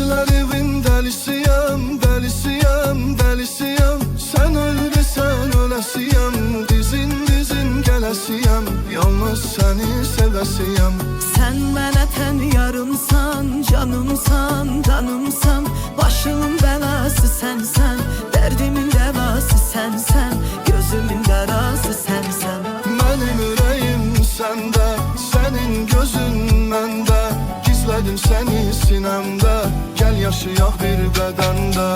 Ellerimin delisiyim, delisiyim, delisiyim. Sen öldüsen ölesiyim, dizin dizin gelesiyim. Yalnız seni sevesiyim. Sen mənə tən yarımsan, canımsan, canımsan. Başımın belası sensen, derdimin devası sensen. Gözümün darası sensen. Benim yüreğim sende, senin gözün mende. Gizledim seni sinemde, gel yaşayak bir bedende.